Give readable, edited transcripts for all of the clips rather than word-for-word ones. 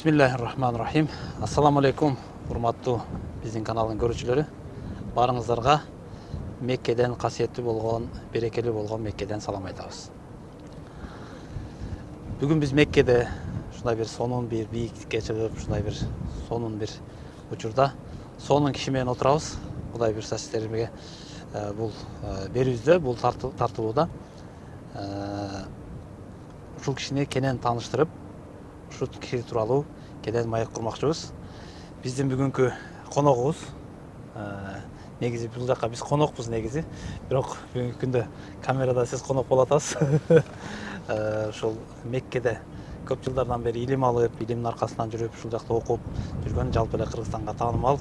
Бисмиллахир-рахманир-рахим. Ассаламу алейкум, урматтуу биздин каналдын көрүүчүлөрү. Барыңыздарга Меккеден касиеттүү болгон, берекелүү болгон Меккеден салам айтабыз. Бүгүн биз Меккеде ушундай бир сонун бир бийиктикке чыгып, ушундай бир сонун бир учурда сонун киши менен отурабыз. Кудай буюрса сиздерге бул берүүбүздө, бул тартылууда ушул кишини кенен тааныштырып, ушул киши тууралуу кенен маек курмакчыбыз. Биздин бүгүнкү коногубуз негизи бул жака биз конокпуз негизи. Бирок бүгүнкү күндө камерада сиз конок болуп атасыз. Ушул Меккеде көп жылдардан бери илим алып, илимдин аркасынан жүрүп, ушул жакта окуп жүргөн, жалпы эле Кыргызстанга таанымал,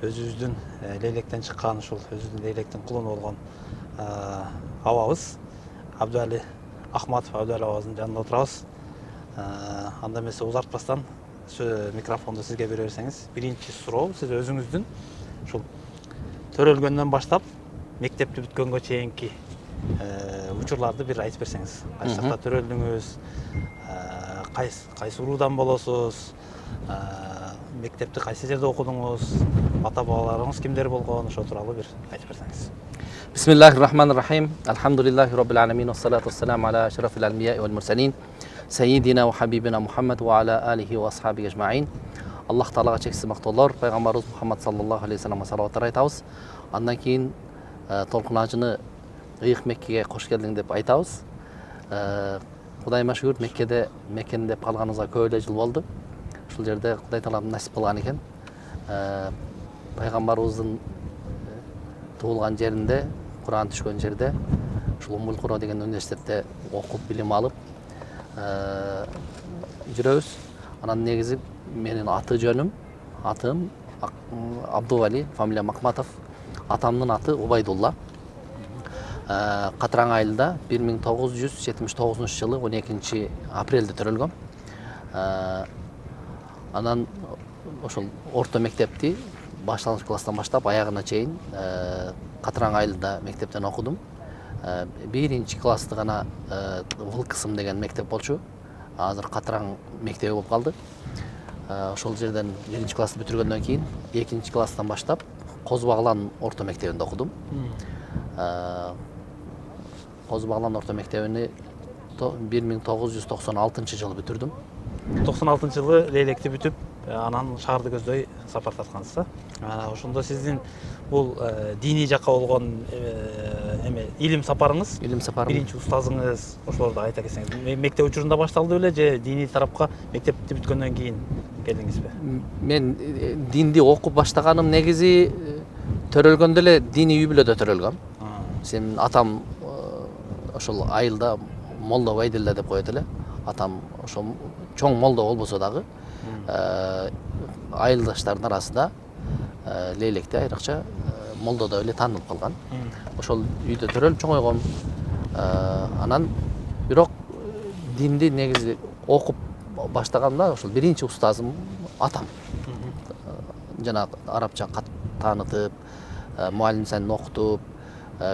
өзүбүздүн лейлектен чыккан, ушул өзүбүздүн лейлектин кулуну болгон абабыз Абдуали Ахматов абабыздын жанында отурабыз. Анда эмесе узартпастан микрофонду сизге бере берсеңиз, биринчи суроо сиз өзүңүздүн ушул төрөлгөндөн баштап мектепти бүткөнгө чейинки учурларды бир айтып берсеңиз. Кайсы жакта төрөлдүңүз, кайсы уруудан болосуз, мектепти кайсы жерде окудуңуз, ата бабаларыңыз кимдер болгон, ошо тууралуу бир айтып берсеңиз. Bismillahirrahmanirrahim. Elhamdülillahi Rabbil alemin. Ve salatu vesselamu ala eşrafil enbiya vel mursalin. Seyyidina ve Habibina Muhammed ve ala alihi ve ashabi ecma'in. Allah Teala'ga çeksiz maqtollar, Peygamberimiz Muhammed sallallahu aleyhi ve sellem'e salavatlar aytabız. Andan keyin Tolkun Hacı'nı Iyik Mekke'ye hoş geldin dep aytabız. Kudayıma şükür Mekke'nin dep kalganınızga köyle jıl boldu. Şul jerde Kuday Teala'nın nasip kılgan eken. Peygamberimizin tuğulgan жеринде, Kur'an түшкөн жерде, ушул Уммул Кура деген университетте окуп билим алып жүрөбүз. Анан негизи менин атым Абдували, фамилиям Акматов. Атамдын аты Убайдулла. Катыран айылында 1979 жылы 12 апрелде төрөлгөм. Анан ошол орто мектепти башлангыч класстан баштап аягына чейин Катыран айылында мектептен окудум. Биринчи классты гана Вылкысым деген мектеп болчу. Азыр Катыран мектеби болуп калды. Ошол жерден биринчи классты бүтүргөндөн кийин экинчи класстан баштап Коз Баглан орто мектебинде окудум. Коз Баглан орто мектебини 1996 жылы бүтүрдүм. 96 жылы лейлекти бүтүп, анан шаарды көздөй сапар тарткансыз. Ошондо сиздин бул диний жакка болгон илим сапарыңыз, биринчи устазыңыз, ошолорду айта кетсеңиз. Мектеп учурунда башталды беле же диний тарапка мектепти бүткөндөн кийин келдиңизби? Мен динди окуп баштаганым негизи төрөлгөндө эле диний үй бүлөдө төрөлгөм. Сенин атам ошол айылда молда Байдилла деп коет эле. Атам ошол чоң молда болбосо дагы айылдаштардын арасында лейлекте айрыкча молдодо эле таанылып калган. Ошол үйдө төрөлүп чоңойгом. Анан бирок динди негизи окуп баштаганда ошол биринчи устазым атам. Жана арабча кат таанытып, муалим санын окутуп,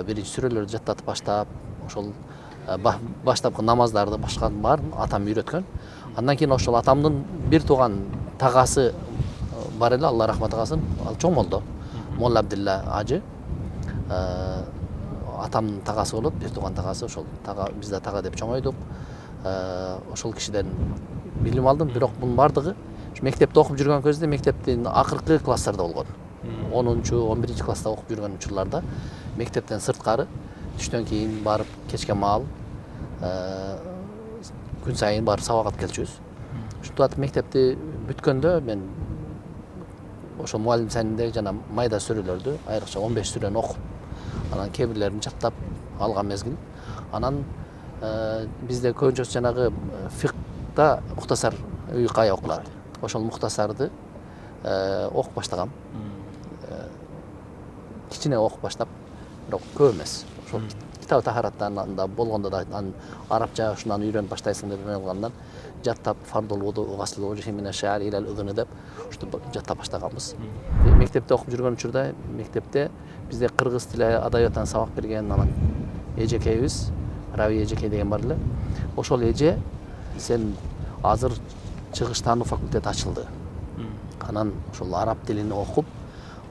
биринчи сүрөлөрдү жаттатып баштап, ошол баштапкы намаздарды башканын баарын атам үйрөткөн. Андан кийин ошол атамдын бир тууган тагасы бар эле, Алла рахмат кылсын, ал чоң молдо, Молла Абдилла ажы. Атамдын тагасы болот, бир тууган тагасы, ошол тага бизде тага деп чоңойдук. Ошол кишиден билим алдым, бирок бунун бардыгы мектепте окуп жүргөн кезде мектептин акыркы класстарда болгон. 10-11 класста окуп жүргөн учурларда мектептен сырткары түштөн кийин барып кечке маал күн сайын барып сабак алып келчүбүз. Ушинтип мектепти бүткөндө мен ошол муалим санында жана майда сүрөлөрдү, айрыкча 15 сүрөнү окуп, анан кээ бирлерин жаттап алган мезгил. Анан бизде көбүнчөсү жанагы фикта мухтасар уйкая окулат. Ошол мухтасарды окуп баштагам. Кичине окуп баштап, бирок көп эмес. Ошол китап тахараттан да болгондо да арабча ушундан үйрөнүп баштайсың деп алгандан жаттап фардул вуду гасл вужхи мин ашари ил al-udhun деп ушинтип жаттап баштаганбыз. Мектепте окуп жүргөн учурда мектепте бизде кыргыз тили адабиятынан сабак берген анан эжекейбиз, Рави эжекей деген бар эле. Ошол эже сен азыр чыгыш таануу факультети ачылды. Анан ошол араб тилин окуп,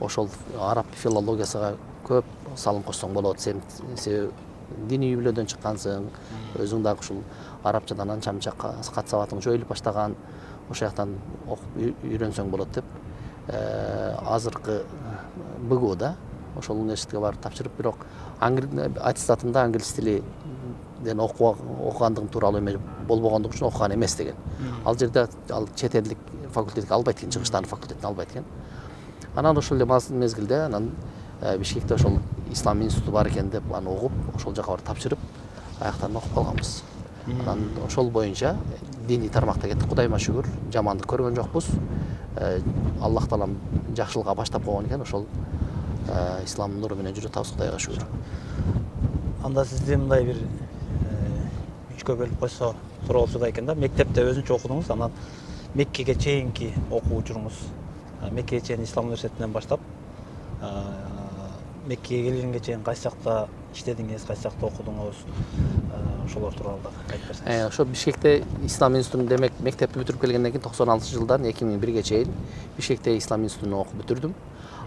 ошол араб филологиясына көп салым кошсоң болот. Сен диний үй-бүлөдөн чыккансың, өзүң дагы ушул арабчадан анча мынча кат сабатың жоюлуп баштаган, ошол жактан окуп үйрөнсөң болот деп азыркы БГУда ошол университетке барып тапшырып, бирок аттестатымда англис тилиден окугандыгым тууралуу эме болбогондугу үчүн окуган эмес деген. Ал жерде ал чет элдик факультетке албайт экен, чыгыш таануу факультетине албайт экен. Анан ошол эле мезгилде анан Бишкекте ошол ислам институту бар экен деп аны угуп, ошол жака барып тапшырып, аяктан окуп калганбыз. Анан ошол боюнча диний тармакта кеттик. Кудайыма шүгүр, жамандык көргөн жокпуз. Аллах таалам жакшылыкка баштап койгон экен, ошол ислам нуру менен жүрүп атабыз, Кудайга шүгүр. Анда сизди мындай бир үчкө бөлүп койсо туура болчу да экен да. Мектепте өзүнчө окудуңуз, анан Меккеге чейинки окуу учуруңуз, Меккеге чейин ислам университетинен баштап, Меккеге келгенге чейин кайсы жакта иштедиңиз, кайсы жакта окудуңуз, ошолор тууралуу да айтып берсеңиз. Ошо Бишкекте ислам институтун, демек мектепти бүтүрүп келгенден кийин 96-жылдан 2001-ге чейин Бишкекте ислам институтун окуп бүтүрдүм.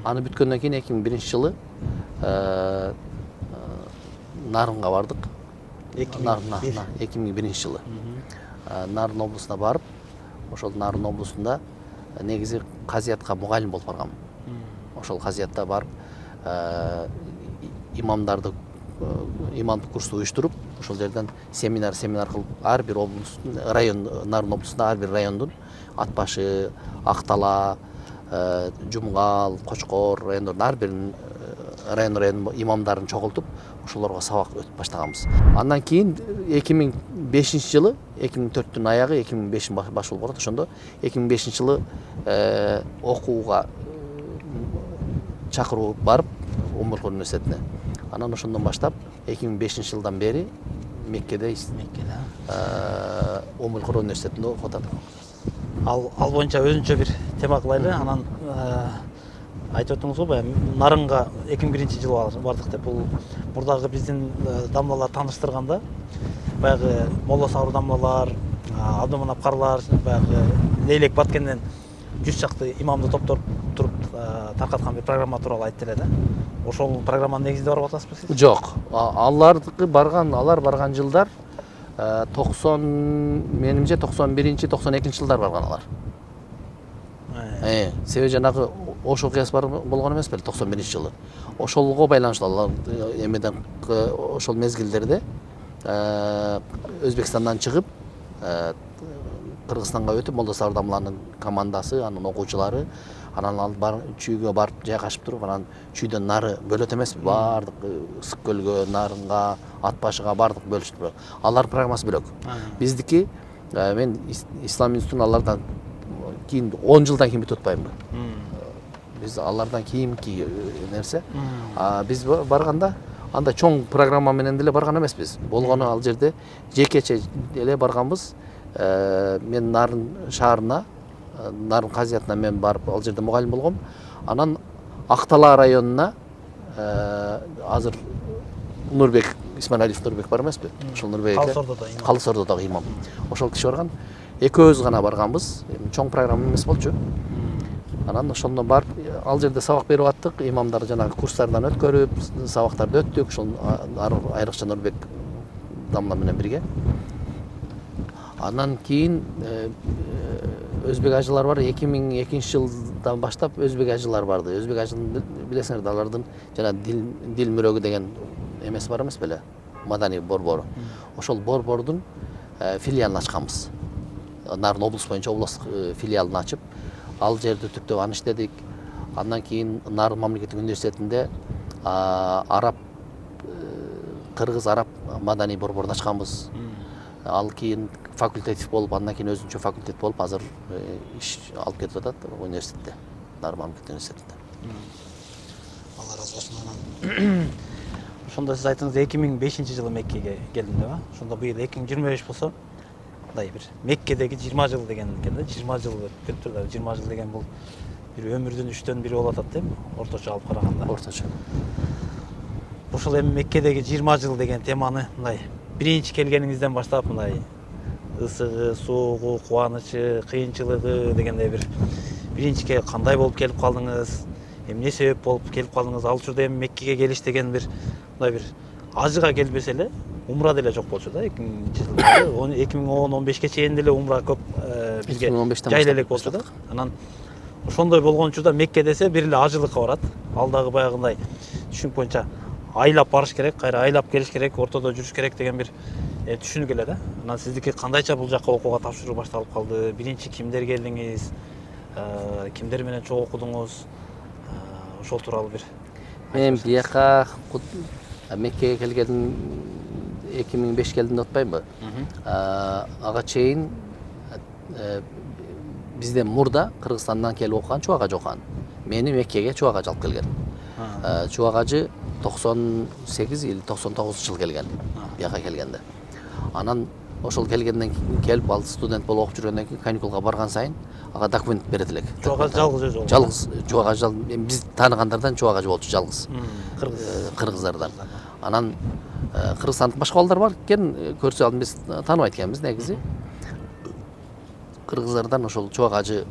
Аны бүткөндөн кийин 2001-жылы Нарынга бардык. 2001-жылы. Нарын облусуна барып, ошол Нарын облусунда негизи казиятка мугалим болуп баргам. Ошол казиятта барып имамдарды имамдык курсту уюштуруп, ошол жерден семинар кылып, ар бир облус, район, Нарын облусунда ар бир райондун ат башы, Актала, Жумгал, Кочкор райондордун ар биринин район имамдарын чогултуп, ошолорго сабак өтүп баштаганбыз. Андан кийин 2005-жылы, 2004-түн аягы, 2005-ин башы болуп барат. Ошондо 2005-жылы окууга чакыруу барып, Умуркор университетине. Анан ошондон баштап 2005-жылдан бери Меккеде Умуркор университетинде окуп атам. Ал боюнча өзүнчө бир тема кылайлы. Анан айтып өттүңүз го, баягы Нарынга 2001-жылы бардык деп. Бул мурдагы биздин дамлалар тааныштырганда, баягы Молла Сабыр дамлалар, Абдыманап карлар, баягы Лейлек Баткенден 100 чакты имамды топтоп туруп таркаткан бир программа тууралуу айтты эле да. Ошол программанын негизинде барып атасызбы сиз? Жок. Алар барган жылдар 90, менимче 91-92 жылдар барган алар. Себеби жанагы Ош окуясы болгон эмес беле 91-жылы. Ошолго байланыштуу алар эмеден ошол мезгилдерде Өзбекстандан чыгып Кыргызстанга өтүп, Молда Сабыр дамланын командасы, анын окуучулары, анан ал чүйгө барып жайгашып туруп, анан чүйдөн нары бөлөт эмеспи, бардык Ысык көлгө, Нарынга, Ат башыга бардык бөлүштү. Алар программасы бөлөк. Биздики мен ислам институтун алардан кийин 10 жылдан кийин бүтүп атпаймынбы. Биз алардан кийинки нерсе. Биз барганда анда чоң программа менен деле барган эмеспиз. Болгону ал жерде жекече эле барганбыз. Мен Нарын шаарына, Нарын казиятына мен барып ал жерде мугалим болгом. Анан Актала районуна азыр Нурбек, Исмаилалиев Нурбек бар эмеспи? Ошол Нурбек Калыс Ордодогу имам. Ошол киши барган. Экөөбүз гана барганбыз. Чоң программа эмес болчу. Анан ошондон барып ал жерде сабак берип аттык. Имамдар жанагы курстардан өткөрүп, сабактарды өттүк. Ошол айрыкча Нурбек дамла менен бирге. Андан кийин өзбек ажылар бар. 2002-жылдан баштап өзбек ажылар барды. Өзбек ажылын билесиңер, алардын жана дил мөрөгү деген эмес бар эмес беле? Маданий борбору. Ошол борбордун филиалын ачканбыз. Нарын облус боюнча областык филиалын ачып, ал жерди түптөп аны иштедик. Андан кийин Нарын мамлекеттик университетинде кыргыз араб маданий борборун ачканбыз. Ал кийин факультатив болуп, андан кийин өзүнчө факультет болуп, азыр иш алып кетип атат университетте, Нарын мамлекеттик университетинде. Алла разы болсун. Анан ошондо сиз айттыңыз 2005-жылы Меккеге келдим деп, ошондо быйыл 2025 болсо, мындай бир Меккедеги 20 жыл деген экен да, 20 жыл өтүп турду. 20 жыл деген бул бир өмүрдүн 3төн 1 болуп атат дейм, орточо алып караганда. Орточо. Ошол эми Меккедеги 20 жыл деген теманы мындай биринчи келгениңизден баштап мындай ысыгы, суугу, кубанычы, кыйынчылыгы дегендей биринчиге кандай болуп келип калдыңыз? Эмне себеп болуп келип калдыңыз? Ал учурда эми Меккеге келиш деген мындай ажыга келбесе эле умра деле жок болчу да 2000-жылдары. 2010-15ке чейин деле умра көп бизге 2015 жайлы элек болчу да. Анан ошондой болгон учурда Мекке десе бир эле ажылыкка барат. Ал дагы баягындай түшүнүк боюнча айлап барыш керек, кайра айлап келиш керек, ортодо жүрүш керек деген бир түшүнүк эле да. Анан сиздики кандайча бул жакка окууга тапшыруу башталып калды? Биринчи кимдер келдиңиз? Кимдер менен чогуу окудуңуз? Ошол тууралуу бир. Мен бияка Меккеге келген 2005 келдим деп атпайбы? Ага чейин бизден мурда Кыргызстандан келип окуган Чубак ажы окуган. Мени Меккеге Чубак ажы алып келген. Чубак ажы 98 или 99 жыл келген. Бияка келгенде. Анан ошол келгенден кийин келип ал студент болуп окуп жүргөндөн кийин каникулга барган сайын ага документ берет элек. Чубак ажы жалгыз өзү. Жалгыз Чубак ажы биз тааныгандардан Чубак ажы болчу жалгыз. Кыргыздардан. Анан Кыргызстандык башка балдар бар экен, көрсө ал биз тааныбайт экенбиз негизи. Кыргыздардан ошол Чубак ажы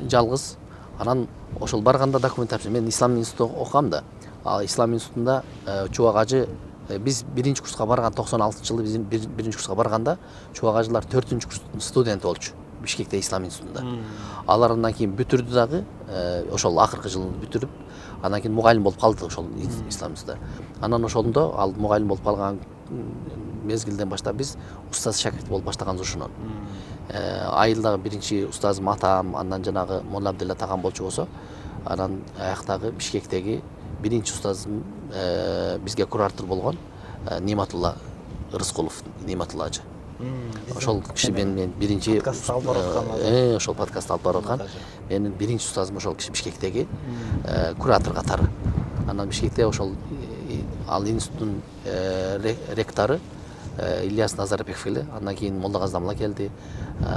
жалгыз. Анан ошол барганда документ тапшырып, мен Ислам институтунда окугам да. Ал Ислам институтунда Чубак ажы биз биринчи курска барган 96-жылы биз биринчи курска барганда Чубак ажылар 4-курс студенти болчу Бишкекте Ислам институтунда. Алар андан кийин бүтүрдү дагы, ошол акыркы жылын бүтүрүп, андан кийин мугалим болуп калды ошол Ислам институтунда. Анан ошондо ал мугалим болуп калган мезгилден баштап биз устаз шакирт болуп баштаганбыз ошонон. Айылдагы биринчи устазым атам, андан жанагы Молла Абдилла тагам болчу болсо, анан аяктагы Бишкектеги биринчи устазым бизге куратор болгон Ниматулла Рыскулов, Ниматулла ажы. Ошол киши мен биринчи ошол подкаст алып барып аткан. Менин биринчи устазым ошол киши Бишкектеги куратор катары. Анан Бишкекте ошол ал институттун ректору Ильяс Назарбеков эле. Андан кийин Молла Газдамла келди.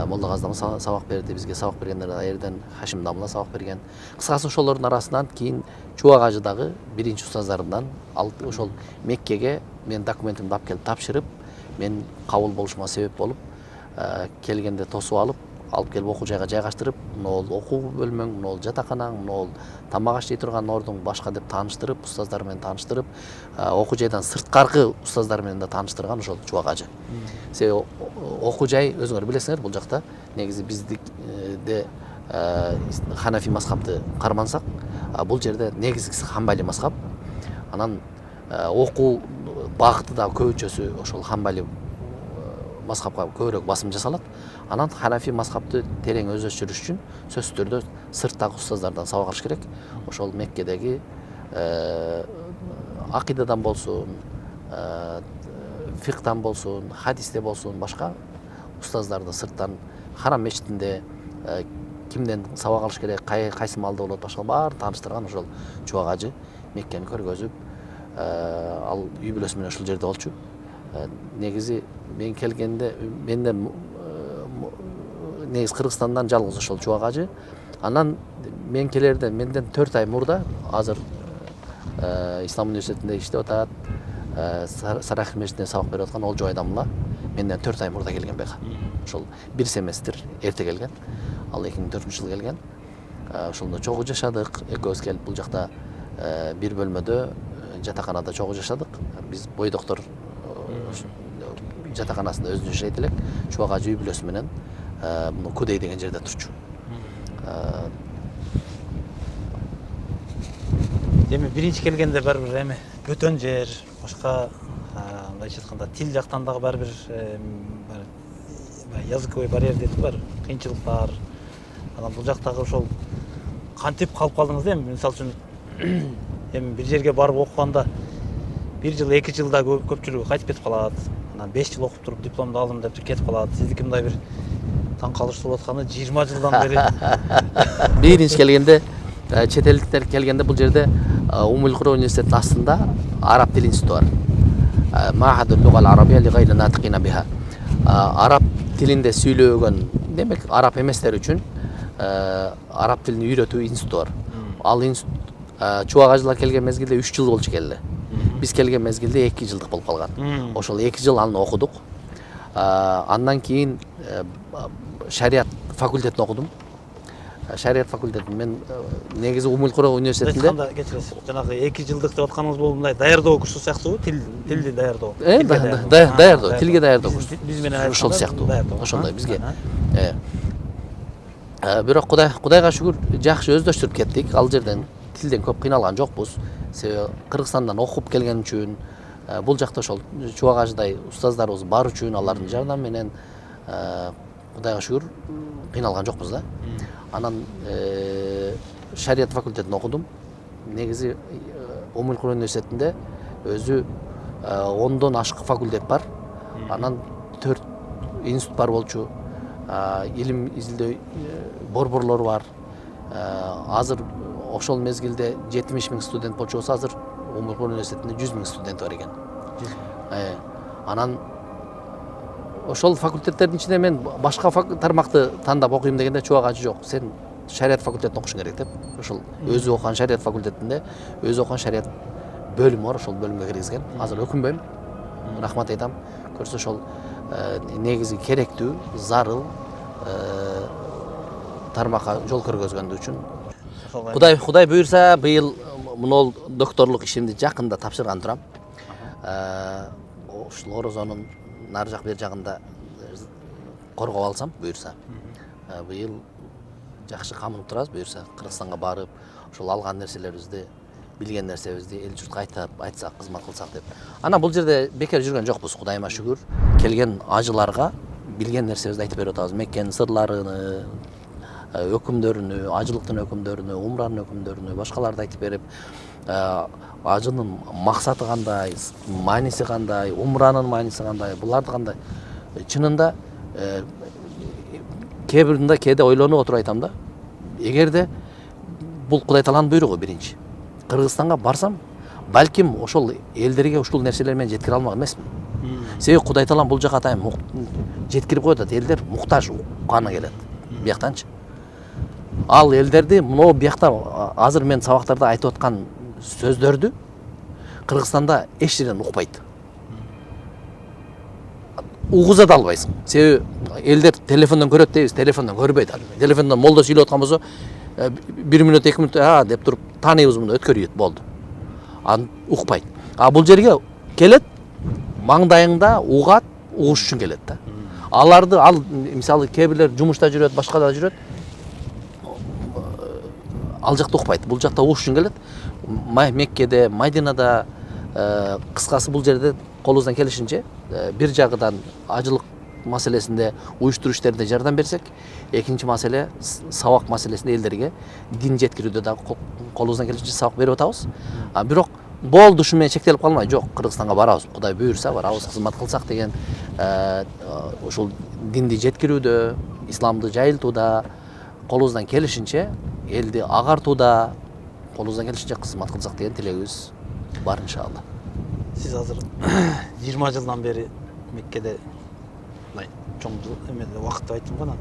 Молла Газдамла сабак берди, бизге сабак бергендер аерден Хашим Дамла сабак берген. Кыскасы ошолордун арасынан кийин Чубак ажыдагы биринчи устаздарымдан ал ошол Меккеге мен документимди алып келип тапшырып, мен кабыл болушума себеп болуп, келгенде тосуп алып келип окуу жайга жайгаштырып, могул окуу бөлмөң, могул жатаканаң, могул тамак аш жей турган ордуң башка деп тааныштырып, устаздар менен тааныштырып, окуу жайдан сырткаркы устаздар менен да тааныштырган ошол Чубак ажы. Себеби окуу жай өзүңөр билесиңер, бул жакта негизи биздикде Ханафи мазхабты кармансак, бул жерде негизгиси Хамбали мазхаб. Анан окуу багыты да көбүнчөсү ошол Хамбали мазхабка көбүрөөк басым жасалат. Анан Ханафи мазхабты терең өздөштүрүш үчүн сөзсүз түрдө сырттагы устаздардан сабак алыш керек. Ошол Меккедеги акидадан болсун, фикдан болсун, хадисте болсун, башка устаздарды сырттан Харам мечитинде кимден сабак алыш керек, кайсы маалда болот, башка баарын тааныштырган ошол Чубак ажы Меккени көргөзүп, ал үй бүлөсү менен ушул жерде болчу. Негизи мен келгенде менде негизи Кыргызстандан жалгыз ошол Чубак ажы. Анан мен келерде менден 4 ай мурда азыр Ислам университетинде иштеп атат, Сарахи мечитинде сабак берип аткан Олжо Айдамла менден 4 ай мурда келген бияка. Ошол бир семестр эрте келген. Ал 2004-жылы келген. Ошондо чогуу жашадык. Экөөбүз келип бул жакта бир бөлмөдө жатаканада чогуу жашадык. Биз бой доктор жатаканасында өзү жашайт элек. Чубак ажы үй бүлөсү менен Кудей деген жерде турчу. Эми биринчи келгенде барбир эми бөтөн жер, башка мындайча айтканда тил жактан дагы барбир языковой барьер дейт бар, кыйынчылыктар. Анан бул жактагы ошол кантип калып калдыңыз эми мисалы үчүн эми бир жерге барып окуганда 1 жыл, 2 жылда көпчүлүгү кайтып кетип калат. Анан 5 жыл окуп туруп дипломду алдым деп кетип калат. Сиздики мындай бир таң калыштуу болуп атканы 20 жылдан бери. Биринчи келгенде чет элдиктер келгенде бул жерде Умул Кура университетинин астында араб тил институту бар. Махадул лугал арабия ли гайри натикина биха. Араб тилинде сүйлөгөн, демек араб эместер үчүн араб тилин үйрөтүү институту бар. Ал институт Чубак ажылар келген мезгилде 3 жыл болчу келди. Биз келген мезгилде 2 жылдык болуп калган. Ошол 2 жыл аны окудук. Андан кийин шарият факультетин окудум. Шарият факультетин мен негизи Умуркура университетинде кечиресиз. Жанагы 2 жылдык деп атканыңыз бул мындай даярдоо курсу сыяктуубу? Тилди даярдоо. Даярдоо, тилге даярдоо курсу. Биз менен Ошол сыяктуу. Ошондой бизге. Бирок Кудайга шүгүр жакшы өздөштүрүп кеттик. Ал жерден тилден көп кыйналган жокпуз. Себеби Кыргызстандан окуп келген үчүн, бул жакта ошол Чубак ажыдай устаздарыбыз бар үчүн алардын жардамы менен Кудайга шүгүр кыйналган жокпуз да. Анан шарият факультетин окудум. Негизи Умуркура университетинде өзү 10дон ашык факультет бар. Анан 4 институт бар болчу. Илим изилдөө борборлору бар. Азыр ошол мезгилде 70 000 студент болчу болсо, азыр Умуркура университетинде 100 000 студент бар экен. Анан ошол факультеттердин ичинде мен башка тармакты тандап окуйм дегенде Чубак ажы жок. Сен шарият факультетин окушуң керек деп. Ошол өзү окуган шарият факультетинде өзү окуган шарият бөлүмү бар, ошол бөлүмгө киргизген. Азыр өкүнбөйм. Рахмат айтам. Көрсө ошол негизи керектүү, зарыл тармакка жол көргөзгөндүгү үчүн. Кудай буйрса, быйыл мынол докторлук ишимди жакында тапшырган турам. Ушул Орозонун нары жак бер жагында коргоп алсам буйрса. Быйыл жакшы камынып турабыз, буйрса Кыргызстанга барып, ошол алган нерселерибизди, билген нерсебизди эл журтка айтсак, кызмат кылсак деп. Анан бул жерде бекер жүргөн жокпуз, Кудайыма шүгүр. Келген ажыларга билген нерсебизди айтып берип атабыз. Меккенин сырларын, өкүмдөрүнү, ажылыктын өкүмдөрүнү, умранын өкүмдөрүнү, башкаларды айтып берип, ажынын максаты кандай, мааниси кандай, умранын мааниси кандай, буларды кандай. Чынында кээде ойлонуп отуруп айтам да. Эгерде бул Кудай Тааланын буйругу биринчи. Кыргызстанга барсам, балким ошол элдерге ушул нерселер менен жеткире алмак эмесмин. Себеби Кудай Таалан бул жака атайын жеткирип коет атат. Элдер муктаж укканы келет. Бияктанчы. Ал элдерди мына биякта азыр мен сабактарда айтып аткан сөздөрдү Кыргызстанда эч жерден укпайт. Угуза да албайсың. Себеби элдер телефондон көрөт дейбиз, телефондон көрбөйт. Телефондон молдо сүйлөп аткан болсо 1 минут 2 минут деп туруп тааныйбыз муну өткөрүйт болду. Аны укпайт. Бул жерге келет, маңдайыңда угат, угуш үчүн келет да. Аларды мисалы кээ бирлер жумушта жүрөт, башкада жүрөт. Ал жакта укпайт. Бул жакта угуш үчүн келет. Меккеде, Мадинада, кыскасы бул жерде колубуздан келишинче бир жагыдан ажылык маселесинде, уюштуруу иштеринде жардам берсек, экинчи маселе сабак маселесинде элдерге дин жеткирүүдө да колубуздан келишинче сабак берип атабыз. Бирок болду ушу менен чектелип калмай, жок, Кыргызстанга барабыз, Кудай буйрса барабыз, кызмат кылсак деген ушул динди жеткирүүдө, исламды жайылтууда колубуздан келишинче, элди агартууда колубуздан келишинче кызмат кылсак деген тилегибиз бар иншалла. Сиз азыр 20 жылдан бери Меккеде мындай чоң эмеде убакыт деп айттым го анан.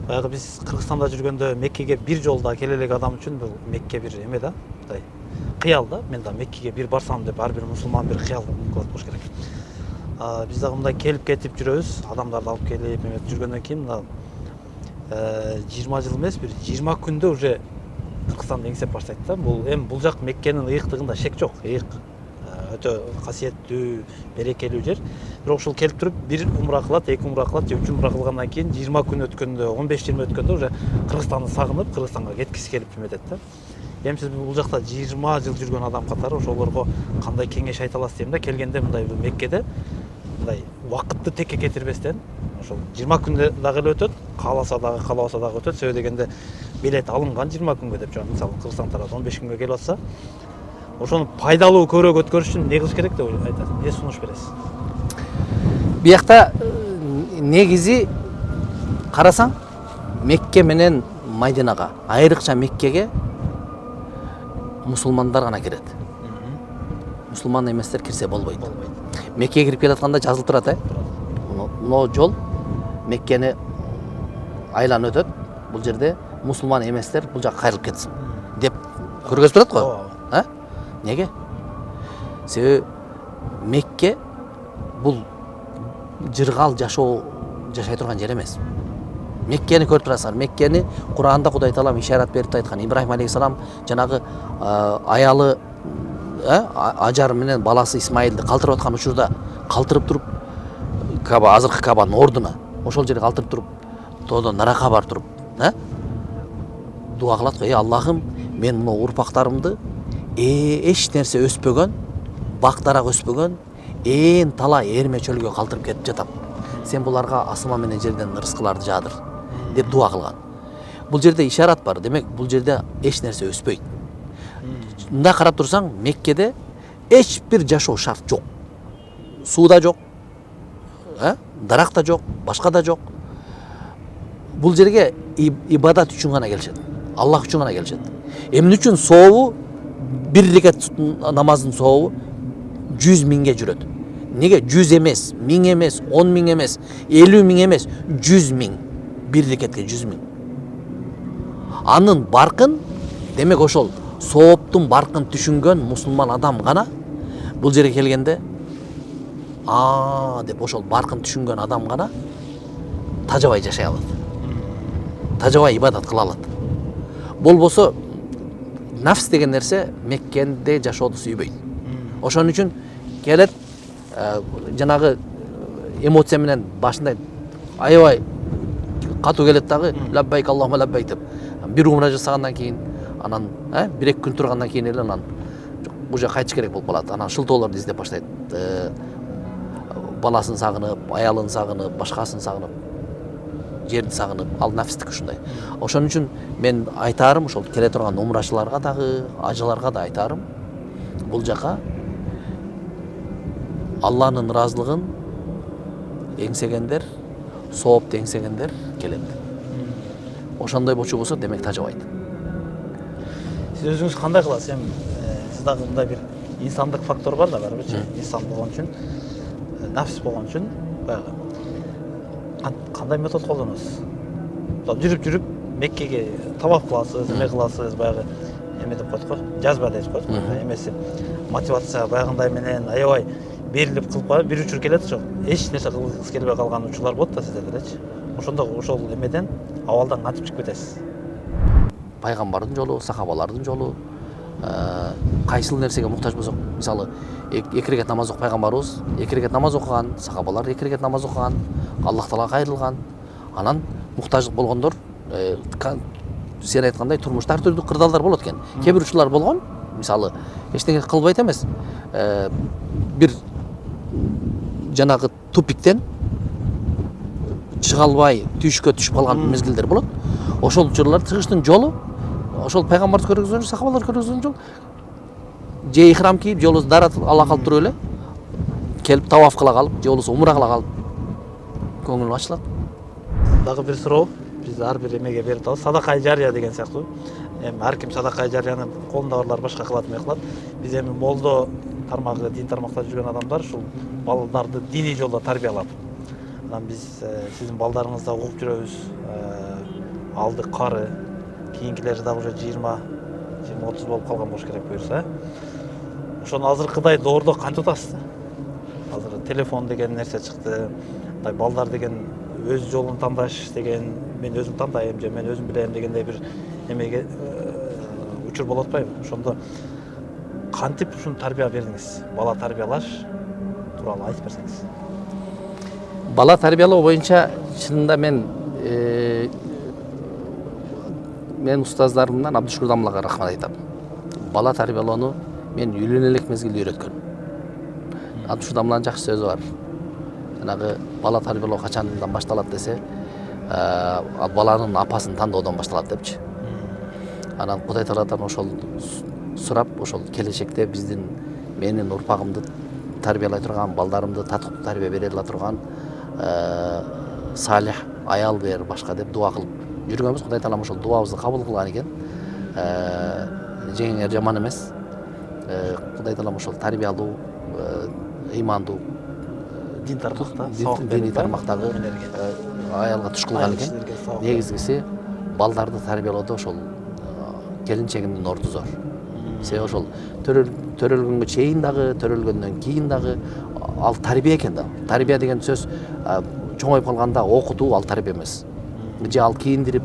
Баягы биз Кыргызстанда жүргөндө Меккеге бир жолда келе элек адам үчүн бул Мекке бир эме да, мындай кыял да. Мен да Меккеге бир барсам деп ар бир мусулман бир кыял кылат болуш керек. Биз дагы мындай келип кетип жүрөбүз, адамдарды алып келип эме жүргөндөн кийин мына 20 жыл эмес, бир 20 күндө уже Кыргызстанды эңсеп баштайт да. Бул жак Меккенин ыйыктыгында шек жок. Ыйык өтө касиеттүү, берекелүү жер. Бирок ушул келип туруп бир умра кылат, 2 умра кылат, же 3 умра кылгандан кийин 20 күн өткөндө, 15-20 өткөндө уже Кыргызстанды сагынып, Кыргызстанга кеткиси келип эметет да. Эми сиз бул жакта 20 жыл жүргөн адам катары ошолорго кандай кеңеш айта аласыз дейм да. Келгенде мындай Меккеде мындай убакытты текке кетирбестен, ошол 20 күндө дагы эле өтөт, кааласа дагы өтөт. Себеби дегенде билет алынган 20 күнгө деп жана мисалы Кыргызстан тарабы 15 күнгө келип атса, ошону пайдалуу көрөк өткөрүш үчүн не кылыш керек деп айтасыз? Эмне сунуш бересиз? Биякта негизи карасаң Мекке менен Мадинага, айрыкча Меккеге мусулмандар гана кирет. Мусулман эместер кирсе болбойт. Меккеге кирип келатканда жазылып турат, мына жол Меккени айланып өтөт. Бул жерде мусулман эместер бул жакка кайрылып кетсин деп көргөзүп турат го. Неге? Себеби Мекке бул жыргал жашоо жашай турган жер эмес. Меккени көрүп турасыздар. Меккени Куранда Кудай Таалам ишарат берип айткан. Ибрахим алейхиссалам жанагы аялы Ажар менен баласы Исмаилди калтырып аткан учурда калтырып туруп Каба, азыркы Кабанын ордуна, ошол жерге калтырып туруп, тоодон наракка барып туруп, дуа кылат го. Аллахым, мен мына урпактарымды эч нерсе өспөгөн, бак-дарак өспөгөн, ээн талай эрме чөлгө калтырып кетип жатам. Сен буларга асма менен жерден рызкыларды жаадыр деп дуа кылган. Бул жерде ишарат бар. Демек, бул жерде эч нерсе өспөйт. Мында карап турсаң, Меккеде эч бир жашоо шарт жок. Суу да жок, дарак да жок, башка да жок. Бул жерге ибадат үчүн гана келишет. Аллах үчүн гана келишет. Эмне үчүн сообу, бир рекат намаздын сообу 100 миңге жүрөт. Неге 100 эмес, 1000 эмес, 10 миң эмес, 50 миң эмес, 100 миң. Бир рекатке 100 миң. Анын баркын, демек ошол сооптун баркын түшүнгөн мусулман адам гана бул жерге келгенде деп ошол баркын түшүнгөн адам гана тажабай жашай алат. Тажабай ибадат кыла алат. Болбосо нафс деген нерсе Меккенде жашоодо сүйбөйт. Ошон үчүн келет жанагы эмоция менен башында аябай катуу келет дагы лаббайк Аллахума лаббайк деп. Бир умра жасагандан кийин, анан 1-2 күн тургандан кийин эле анан уже кайтыш керек болуп калат. Анан шылтоолорду издеп баштайт. Баласын сагынып, аялын сагынып, башкасын сагынып, жерди сагынып, ал нафстик ушундай. Ошон үчүн мен айтарым, ошол келе турган умрачыларга дагы, ажыларга да айтарым, бул жака Алланын ыраазылыгын эңсегендер, соопту эңсегендер келет. Ошондой болчу болсо, демек тажабайт. Сиз өзүңүз кандай кыласыз? Эми сиз дагы мындай бир инсандык фактор бар да барбырчы? Инсан болгон үчүн, нафс болгон үчүн баягы кандай метод колдоносуз? Жүрүп Меккеге таваф кыласыз, эме кыласыз, баягы эме деп коет го, жазба деп коет го. Эмеси мотивация баягындай менен аябай берилип кылып коюп, бир учур келет ошо. Эч нерсе кылгыңыз келбей калган учурлар болот да сиздердечи. Ошондо ошол эмеден абалдан кантип чыгып кетесиз? Пайгамбардын жолу, сахабалардын жолу, кайсыл нерсеге муктаж болсок, мисалы 2 рекат намаз окуп пайгамбарыбыз 2 рекат намаз окуган, сахабалар 2 рекат намаз окуган, Аллах Таалага кайрылган. Анан муктаждык болгондор сен айткандай турмушта ар түрдүү кырдаалдар болот экен. Кээ бир учурлар болгон, мисалы эчтеке кылбайт эмес, бир жанагы тупиктен чыга албай түйшкө түшүп калган мезгилдер болот. Ошол учурлар чыгыштын жолу ошол пайгамбарды көргөзгөн, сахабалар көргөзгөн жол. Же ихрам кийип, же болбосо дарат ала калып туруп эле келип таваф кыла калып, же болбосо умра кыла калып көңүл ачылат. Дагы бир суроо, биз ар бир эмеге берип атабыз. Садака жария деген сыяктуу. Эми ар ким садака жарияны колунда барлар башка кылат, эме кылат. Биз эми молдо тармагы, дин тармакта жүргөн адамдар ушул балдарды диний жолдо тарбиялап. Анан биз сиздин балдарыңызды угуп жүрөбүз. Алды кары, кийинкилери дагы уже 20-30 болуп калган болуш керек буюрса. Ошону азыркыдай доордо кантип атасыз? Азыр телефон деген нерсе чыкты. Балдар деген өз жолун тандаш деген, мен өзүм тандайм же мен өзүм билем дегендей бир эмеге учур болуп атпайбы? Ошондо кантип ушуну тарбия бердиңиз? Бала тарбиялаш тууралуу айтып берсеңиз. Бала тарбиялоо боюнча чынында мен устаздарымдан Абдушкур Дамлага рахмат айтам. Бала тарбиялоону мен үйлөнө элек мезгилде үйрөткөн. Абдушкур Дамланын жакшы сөзү бар. Жанагы бала тарбиялоо качандан башталат десе, баланын апасын тандоодон башталат депчи. Анан Кудай Тааладан ошол сурап, ошол келечекте биздин менин урпагымды тарбиялай турган, балдарымды татыктуу тарбия бере ала турган салих аял бер башка деп дуа кылып жүргөнбүз. Кудай Таалам ошол дуабызды кабыл кылган экен. Жеңер жаман эмес. Кудай Таалам ошол тарбиялуу, ыймандуу Дин тармакта, диний тармактагы аялга туш кылган экен. Негизгиси балдарды тарбиялоодо ошол келинчегимдин орду зор. Себеби ошол төрөлгөнгө чейин дагы, төрөлгөндөн кийин дагы ал тарбия экен да. Тарбия деген сөз чоңоюп калганда окутуу ал тарбия эмес. Же ал кийиндирип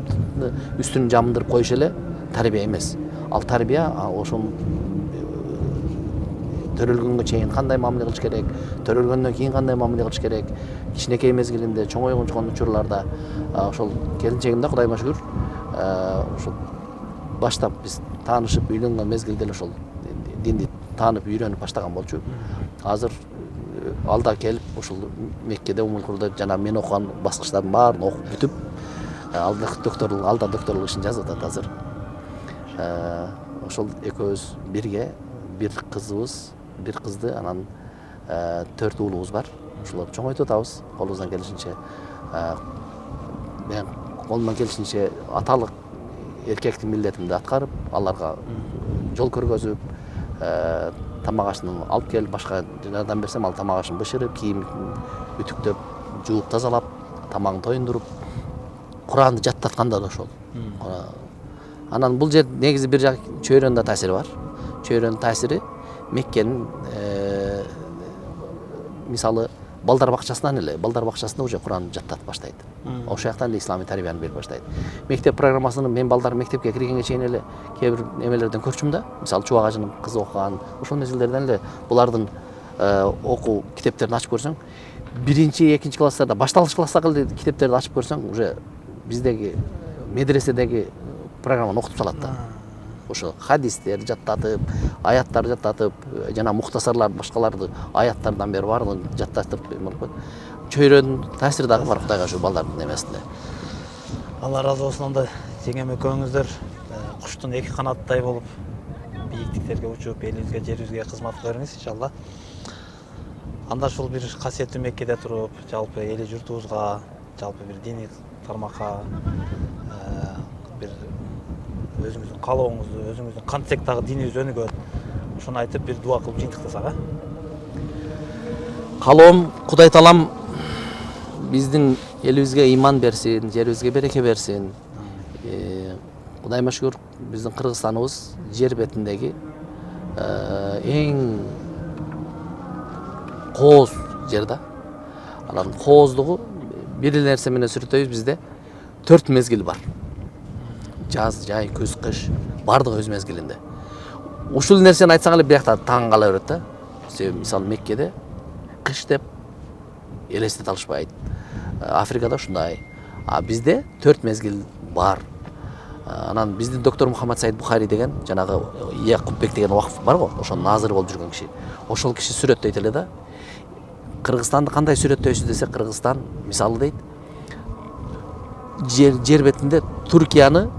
үстүн жамындырып коюш эле тарбия эмес. Ал тарбия ошол төрөлгөнгө чейин кандай мамиле кылыш керек, төрөлгөндөн кийин кандай мамиле кылыш керек, кичинекей мезгилинде, чоңойгон учурларда ошол келинчегимде Кудайга шүгүр ошол баштап биз таанышып үйлөнгөн мезгилде эле ошол динди таанып үйрөнүп баштаган болчу. Азыр алда келип ошол Меккеде Умулкурда жана мен окуган баскычтардын баарын окуп бүтүп алда докторлук ишин жазып атат азыр. Ошол экөөбүз бирге бир кызыбыз, бир кызды, анан 4 уулубуз бар. Ошолорду чоңойтуп атабыз колубуздан келишинче. Мен колумдан келишинче аталык эркектин милдетимди аткарып, аларга жол көргөзүп, тамак ашын алып келип, башка жардам берсем, ал тамак ашын бышырып, кийим үтүктөп, жууп тазалап, тамагын тоюндуруп, Куранды жаттатканда да ошол. Анан бул жер негизи бир жак чөйрөнүн да таасири бар. Чөйрөнүн таасири Меккенин мисалы балдар бакчасынан эле, балдар бакчасында уже Куранды жаттатып баштайт. Ошол жактан эле исламий тарбияны берип баштайт. Мектеп программасыны мен балдар мектепке киргенге чейин эле кээ бир эмелерден көрчүм да. Мисалы Чубак ажынын кызы окуган, ошол мезгилдерден эле булардын окуу китептерин ачып көрсөң, 1-2 класстарда, башталгыч класстагы китептерди ачып көрсөң, уже биздеги медреседеги программаны окутуп салат да. Ошо хадистер жаттатып, аяттар жаттатып, жана мухтасарлар, башкаларды аяттардан бери баарын жаттатып болуп. Чөйрөнүн таасири дагы бар Кудайга шүгүр балдардын эмесинде. Алла разы болсун. Анда жеңем экөөңүздөр куштун 2 канаттай болуп бийиктиктерге учуп, элибизге, жерибизге кызмат кылыңыз иншалла. Анда ушул бир касиеттүү Меккеде туруп, жалпы эли журтубузга, жалпы бир диний тармакка бир өзүңүздүн каалооңузду, өзүңүздүн кантсек дагы динибиз өнүгөт, ошону айтып бир дуа кылып жыйынтыктасак, Каалоом Кудай таалам биздин элибизге ыйман берсин, жерибизге береке берсин. Кудайыма шүгүр, биздин Кыргызстаныбыз жер бетиндеги эң кооз жер да. Анан кооздугу бир нерсе менен сүрөттөйбүз, бизде 4 мезгил бар. Жаз, жай, күз, кыш, бардыгы өз мезгилинде. Ушул нерсени айтсаң эле биякта таң кала берет да. Себеби мисалы Меккеде кыш деп элестете алышпайт. Африкада ушундай. Бизде 4 мезгил бар. Анан биздин доктор Мухаммад Саид Бухари деген, жанагы Якупбек деген вакыф бар го, ошонун назыры болуп жүргөн киши. Ошол киши сүрөттөйт эле да. Кыргызстанды кандай сүрөттөйсүз десе, Кыргызстан мисалы дейт, жер бетинде Түркияны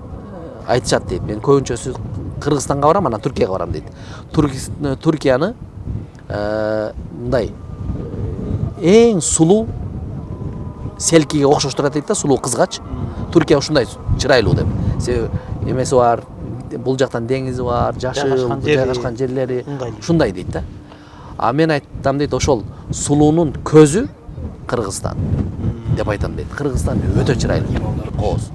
айтышат дейт. Мен көбүнчөсү Кыргызстанга барам, анан Түркияга барам дейт. Түркияны мындай эң сулуу селкиге окшоштурат дейт да, сулуу кызгач. Түркия ушундай чырайлуу деп. Себеби эмеси бар, бул жактан деңизи бар, жашыл, жайгашкан жерлери ушундай дейт да. Мен айтам дейт, ошол сулуунун көзү Кыргызстан деп айтам дейт. Кыргызстан өтө чырайлуу, кооз.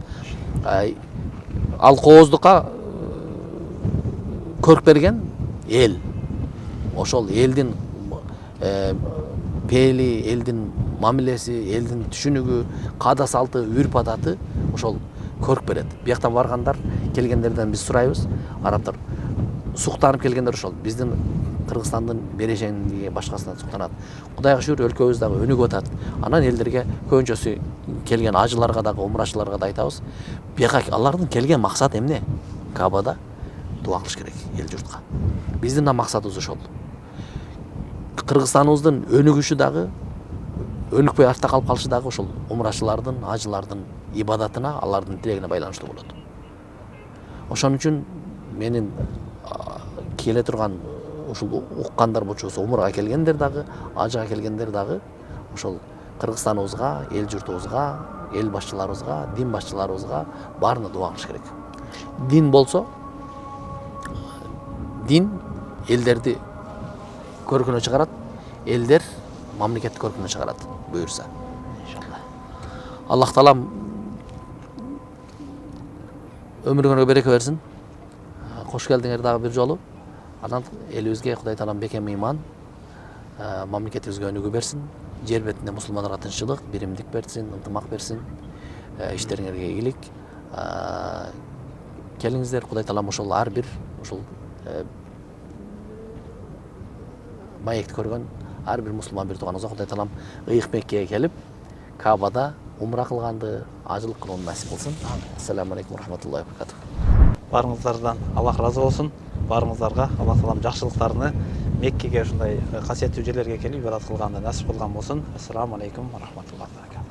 Ал кооздукка көрк берген эл. Ошол элдин пейили, элдин мамилеси, элдин түшүнүгү, каада салты, үрп адаты ошол көрк берет. Бияктан баргандар, келгендерден биз сурайбыз, арабтар суктанып келгендер ошол биздин Кыргызстандын берешендиги башкасынан суктанат. Кудайга шүгүр, өлкөбүз дагы өнүгүп атат. Анан элдерге көбүнчөсү келген ажыларга дагы, умрачыларга да айтабыз. Бияка алардын келген максаты эмне? Кабада дуа кылыш керек эл журтка. Биздин да максатыбыз ошол. Кыргызстаныбыздын өнүгүшү дагы, өнүкпөй артта калып калышы дагы ошол умрачылардын, ажылардын ибадатына, алардын тилегине байланыштуу болот. Ошон үчүн менин келе турган ушул уккандар болчусу, умурга келгендер дагы, ажыга келгендер дагы ошол Кыргызстаныбызга, эл журтубузга, эл башчыларыбызга, дин башчыларыбызга баарына дуа кылыш керек. Дин болсо, дин элдерди көркүнө чыгарат, элдер мамлекетти көркүнө чыгарат, буюрса. Иншалла. Аллах таалам өмүрүңөргө береке берсин. Кош келдиңер дагы бир жолу. Анан элибизге Кудай таалам бекем ыйман, мамлекетибизге өнүгүү берсин, жер бетинде мусулмандарга тынччылык, биримдик берсин, ынтымак берсин, иштериңерге ийгилик. Келиңиздер, Кудай таалам ошол ар бир ушул маекти көргөн ар бир мусулман бир тууганыбызга Кудай таалам ыйык Меккеге келип, Кабада умра кылганды, ажылык кылууну насип кылсын. Ассаламу алейкум рахматуллахи ва баракатух. Барыңыздардан Аллах разы болсын. Барыңыздарга Алла таалам жакшылыктарны Меккеге ушундай касиеттүү жерлерге келип ибадат кылганды насип кылган болсун. Ассаламу алейкум ва рахматуллахи ва баракатух.